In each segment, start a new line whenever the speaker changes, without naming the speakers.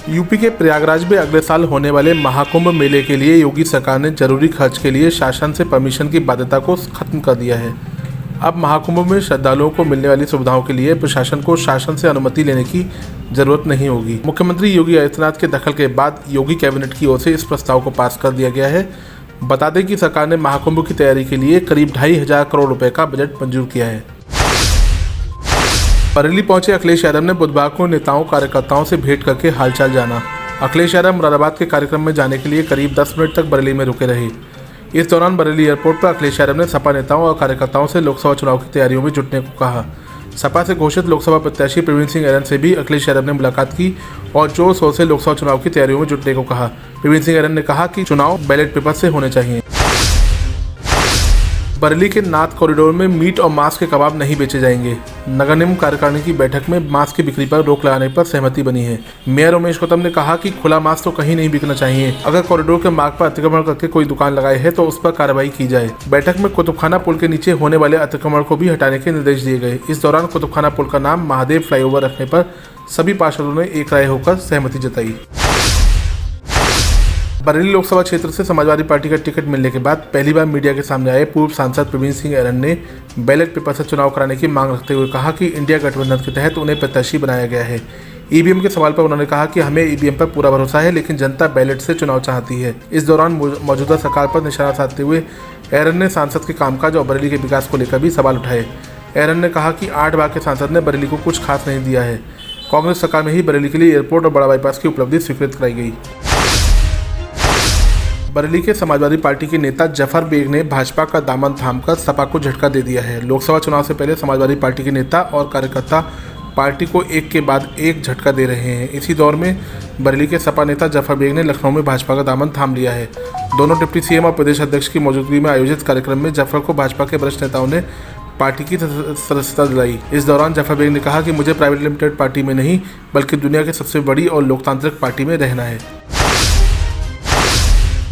UP के प्रयागराज में अगले साल होने वाले महाकुंभ मेले के लिए योगी सरकार ने जरूरी खर्च के लिए शासन से परमिशन की बाध्यता को खत्म कर दिया है। अब महाकुंभ में श्रद्धालुओं को मिलने वाली सुविधाओं के लिए प्रशासन को शासन से अनुमति लेने की जरूरत नहीं होगी। मुख्यमंत्री योगी आदित्यनाथ के दखल के बाद योगी कैबिनेट की ओर से इस प्रस्ताव को पास कर दिया गया है। बता दें कि सरकार ने महाकुंभ की तैयारी के लिए करीब 2,500 करोड़ रुपए का बजट मंजूर किया है। बरेली पहुंचे अखिलेश यादव ने बुधवार को नेताओं कार्यकर्ताओं से भेंट करके हालचाल जाना। अखिलेश यादव मुरादाबाद के कार्यक्रम में जाने के लिए करीब 10 मिनट तक बरेली में रुके रहे। इस दौरान बरेली एयरपोर्ट पर अखिलेश यादव ने सपा नेताओं और कार्यकर्ताओं से लोकसभा चुनाव की तैयारियों में जुटने को कहा। सपा से घोषित लोकसभा प्रत्याशी प्रवीण सिंह ऐरन से भी अखिलेश यादव ने मुलाकात की और जोर शोर से लोकसभा चुनाव की तैयारियों में जुटने को कहा। प्रवीण सिंह ऐरन ने कहा कि चुनाव बैलेट पेपर से होने चाहिए। बरेली के नाथ कॉरिडोर में मीट और मांस के कबाब नहीं बेचे जाएंगे। नगर निगम कार्यकारिणी की बैठक में मांस की बिक्री पर रोक लगाने पर सहमति बनी है। मेयर उमेश गौतम ने कहा कि खुला मांस तो कहीं नहीं बिकना चाहिए। अगर कॉरिडोर के मार्ग पर अतिक्रमण करके कोई दुकान लगाए है तो उस पर कार्रवाई की जाए। बैठक में कुतुबखाना पुल के नीचे होने वाले अतिक्रमण को भी हटाने के निर्देश दिए गए। इस दौरान कुतुबखाना पुल का नाम महादेव फ्लाईओवर रखने पर सभी पार्षदों ने एक राय होकर सहमति जताई। बरेली लोकसभा क्षेत्र से समाजवादी पार्टी का टिकट मिलने के बाद पहली बार मीडिया के सामने आए पूर्व सांसद प्रवीण सिंह ऐरन ने बैलेट पेपर से चुनाव कराने की मांग रखते हुए कहा कि इंडिया गठबंधन के तहत उन्हें प्रत्याशी बनाया गया है। ईवीएम के सवाल पर उन्होंने कहा कि हमें ईवीएम पर पूरा भरोसा है, लेकिन जनता बैलेट से चुनाव चाहती है। इस दौरान मौजूदा सरकार पर निशाना साधते हुए ऐरन ने सांसद के कामकाज और बरेली के विकास को लेकर भी सवाल उठाए। ऐरन ने कहा कि 8 बार के सांसद ने बरेली को कुछ खास नहीं दिया है। कांग्रेस सरकार में ही बरेली के लिए एयरपोर्ट और बड़ा बाईपास की उपलब्धि स्वीकृत कराई गई। बरेली के समाजवादी पार्टी के नेता जफर बेग ने भाजपा का दामन थामकर सपा को झटका दे दिया है। लोकसभा चुनाव से पहले समाजवादी पार्टी के नेता और कार्यकर्ता पार्टी को एक के बाद एक झटका दे रहे हैं। इसी दौर में बरेली के सपा नेता जफर बेग ने लखनऊ में भाजपा का दामन थाम लिया है। दोनों डिप्टी सीएम और प्रदेश अध्यक्ष की मौजूदगी में आयोजित कार्यक्रम में जफर को भाजपा के वरिष्ठ नेताओं ने पार्टी की सदस्यता दिलाई। इस दौरान जफर बेग ने कहा कि मुझे प्राइवेट लिमिटेड पार्टी में नहीं बल्कि दुनिया की सबसे बड़ी और लोकतांत्रिक पार्टी में रहना है।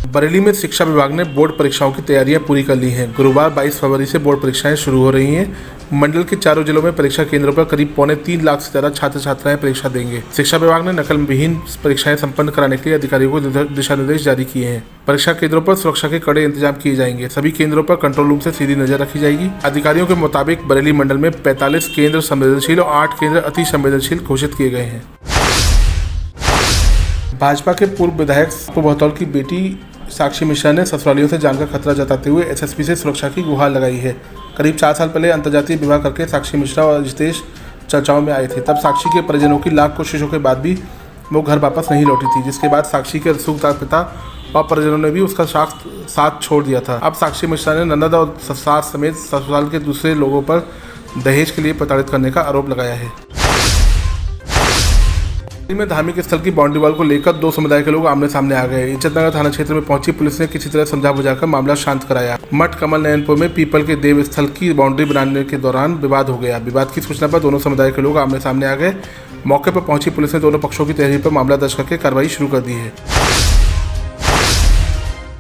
बरेली में शिक्षा विभाग ने बोर्ड परीक्षाओं की तैयारियां पूरी कर ली हैं। गुरुवार 22 फरवरी से बोर्ड परीक्षाएं शुरू हो रही हैं। मंडल के चारों जिलों में परीक्षा केंद्रों पर करीब 3.25 लाख से ज्यादा छात्र छात्राएं परीक्षा देंगे। शिक्षा विभाग ने नकल विहीन परीक्षाएं संपन्न कराने के लिए अधिकारियों को दिशा निर्देश जारी किए हैं। परीक्षा केंद्रों पर सुरक्षा के कड़े इंतजाम किए जाएंगे। सभी केंद्रों पर कंट्रोल रूम से सीधी नजर रखी जाएगी। अधिकारियों के मुताबिक बरेली मंडल में 45 केंद्र संवेदनशील और 8 केंद्र अति संवेदनशील घोषित किए गए हैं। भाजपा के पूर्व विधायक पप्पू बहतौल की बेटी साक्षी मिश्रा ने ससुरालियों से जान का खतरा जताते हुए एसएसपी से सुरक्षा की गुहार लगाई है। करीब 4 साल पहले अंतर्जातीय विवाह करके साक्षी मिश्रा और रितेश चर्चाओं में आए थे। तब साक्षी के परिजनों की लाख कोशिशों के बाद भी वो घर वापस नहीं लौटी थी, जिसके बाद साक्षी के रसूखदार पिता और परिजनों ने भी उसका साथ छोड़ दिया था। अब साक्षी मिश्रा ने ननद और सास समेत ससुराल के दूसरे लोगों पर दहेज के लिए प्रताड़ित करने का आरोप लगाया है। में धार्मिक स्थल की बाउंड्री वॉल को लेकर 2 समुदाय के लोग आमने सामने आ गए। इज्जतनगर थाना क्षेत्र में पहुंची पुलिस ने किसी तरह समझा बुझाकर मामला शांत कराया। मठ कमल नयनपुर में पीपल के देव स्थल की बाउंड्री बनाने के दौरान विवाद हो गया। विवाद की सूचना पर दोनों समुदाय के लोग आमने सामने आ गए। मौके पर पहुंची पुलिस ने दोनों पक्षों की तहरीर पर मामला दर्ज करके कार्रवाई शुरू कर दी है।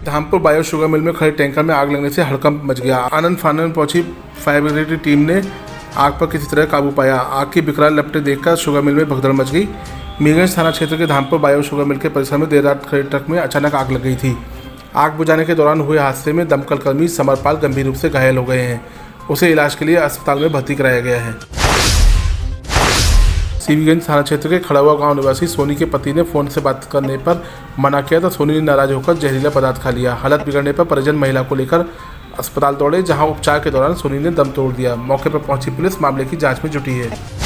धामपुर बायो शुगर मिल में खड़े टैंकर में आग लगने से हड़कंप मच गया। आनंद फानन में पहुंची फायर ब्रिगेड की टीम ने आग पर किसी तरह काबू पाया। आग की विकराल लपटें देखकर शुगर मिल में भगदड़ मच गई। मीरगंज थाना क्षेत्र के धामपुर बायो शुगर मिल के परिसर में देर रात खड़े ट्रक में अचानक आग लग गई थी। आग बुझाने के दौरान हुए हादसे में दमकल कर्मी समरपाल गंभीर रूप से घायल हो गए हैं। उसे इलाज के लिए अस्पताल में भर्ती कराया गया है। सीवीगंज थाना क्षेत्र के खड़ावा गांव निवासी सोनी के पति ने फोन से बात करने पर मना किया तो सोनी ने नाराज होकर जहरीला पदार्थ खा लिया। हालत बिगड़ने पर परिजन महिला को लेकर अस्पताल दौड़े, जहां उपचार के दौरान सोनी ने दम तोड़ दिया। मौके पर पहुंची पुलिस मामले की जाँच में जुटी है।